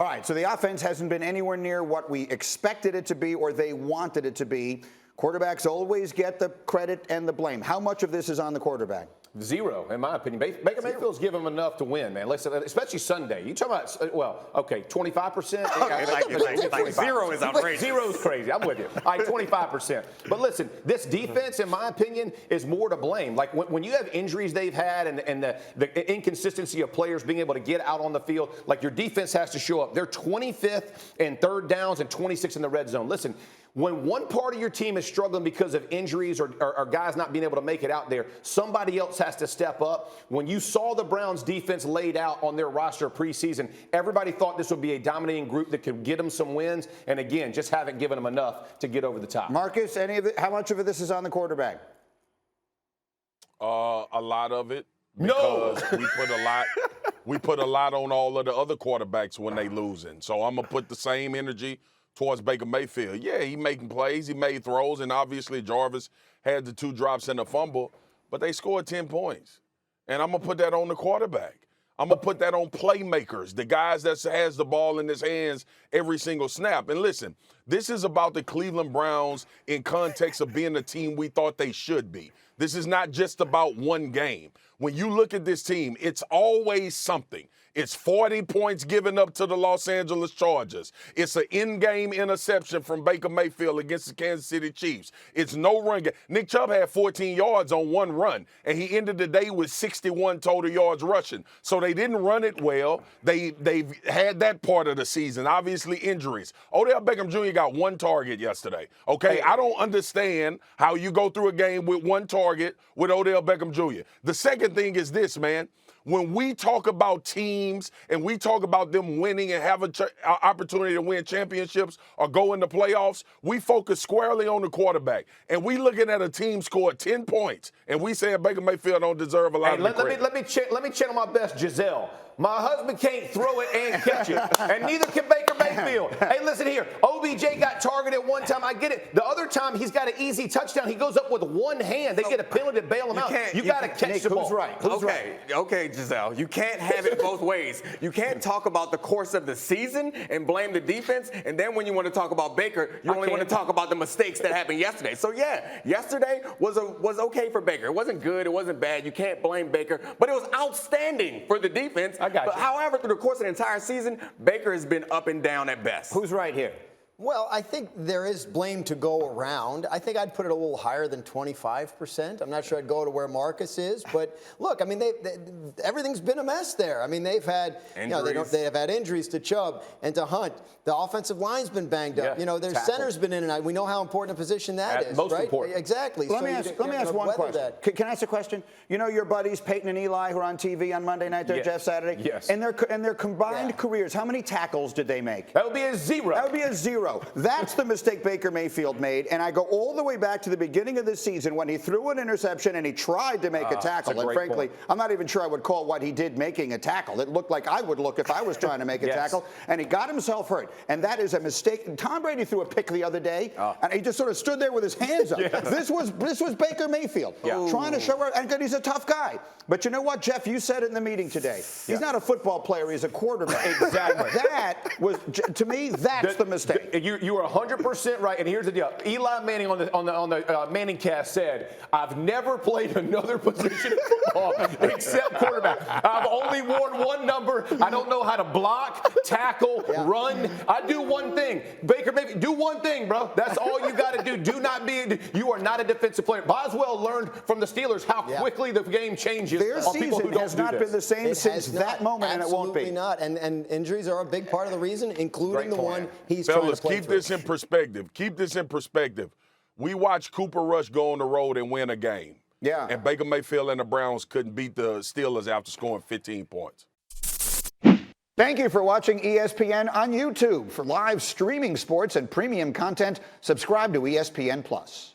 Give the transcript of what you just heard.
All right, so the offense hasn't been anywhere near what we expected it to be or they wanted it to be. Quarterbacks always get the credit and the blame. How much of this is on the quarterback? Zero, in my opinion. Baker Mayfield's given them enough to win, man. Listen, especially Sunday. You talking about, well, okay, 25%? Like zero is outrageous. Zero's crazy. I'm with you. All right, 25%. But listen, this defense, in my opinion, is more to blame. Like when you have injuries they've had and the inconsistency of players being able to get out on the field, like your defense has to show up. They're 25th in third downs and 26th in the red zone. Listen, when one part of your team is struggling because of injuries or guys not being able to make it out there, somebody else has to step up. When you saw the Browns defense laid out on their roster preseason, everybody thought this would be a dominating group that could get them some wins. And again, just haven't given them enough to get over the top. Marcus, how much of this is on the quarterback? A lot of it. No. Because we put a lot on all of the other quarterbacks when they losing. So I'm going to put the same energy towards Baker Mayfield. Yeah, he making plays, he made throws, and obviously Jarvis had the 2 drops and a fumble, but they scored 10 points. And I'm going to put that on the quarterback. I'm going to put that on playmakers, the guys that has the ball in his hands every single snap. And listen, this is about the Cleveland Browns in context of being the team we thought they should be. This is not just about one game. When you look at this team, it's always something. It's 40 points given up to the Los Angeles Chargers. It's an in-game interception from Baker Mayfield against the Kansas City Chiefs. It's no run game. Nick Chubb had 14 yards on one run, and he ended the day with 61 total yards rushing. So they didn't run it well. They've had that part of the season. Obviously, injuries. Odell Beckham Jr. got 1 target yesterday. Okay, I don't understand how you go through a game with 1 target with Odell Beckham Jr. The second thing is this, man. When we talk about teams and we talk about them winning and have an opportunity to win championships or go into playoffs, we focus squarely on the quarterback. And we looking at a team scored 10 points, and we saying Baker Mayfield don't deserve a lot of the credit. Let me channel my best, Giselle. My husband can't throw it and catch it, and neither can Baker Mayfield. Hey, listen here. OBJ got targeted one time. I get it. The other time, he's got an easy touchdown. He goes up with one hand. They get a penalty to bail him out. You got to catch the ball. Who's right? Okay, Giselle. You can't have it both ways. You can't talk about the course of the season and blame the defense, and then when you want to talk about Baker, you only want to talk about the mistakes that happened yesterday. So, yeah, yesterday was okay for Baker. It wasn't good. It wasn't bad. You can't blame Baker. But it was outstanding for the defense. But however, through the course of the entire season, Baker has been up and down at best. Who's right here? Well, I think there is blame to go around. I think I'd put it a little higher than 25%. I'm not sure I'd go to where Marcus is, but look, I mean, everything's been a mess there. I mean, they've had they have had injuries to Chubb and to Hunt. The offensive line's been banged up. Yeah, their center's been in and out. We know how important a position that is, most right? important. Exactly. Let me ask one question. Can I ask a question? You know your buddies Peyton and Eli who are on TV on Monday night, Jeff Saturday? Yes. And their combined careers, how many tackles did they make? That would be a 0. That would be a 0. That's the mistake Baker Mayfield made, and I go all the way back to the beginning of the season when he threw an interception and he tried to make a tackle. And frankly, I'm not even sure I would call what he did making a tackle. It looked like I would look if I was trying to make a tackle, and he got himself hurt. And that is a mistake. Tom Brady threw a pick the other day, and he just sort of stood there with his hands up. This was Baker Mayfield trying to show her, and he's a tough guy. But you know what, Jeff? You said it in the meeting today. He's not a football player. He's a quarterback. Exactly. That was, to me, that's the mistake. You are 100% right, and here's the deal. Eli Manning on the Manning cast said, "I've never played another position in football except quarterback. I've only worn one number. I don't know how to block, tackle, run. I do one thing. Baker, maybe do one thing, bro. That's all you got to do. You are not a defensive player." Boswell learned from the Steelers how quickly the game changes. Their season has not been the same since that moment, and it won't be. Absolutely not. And injuries are a big part of the reason, including the one he's trying to play keep this in perspective. Keep this in perspective. We watched Cooper Rush go on the road and win a game. Yeah. And Baker Mayfield and the Browns couldn't beat the Steelers after scoring 15 points. Thank you for watching ESPN on YouTube. For live streaming sports and premium content, subscribe to ESPN+.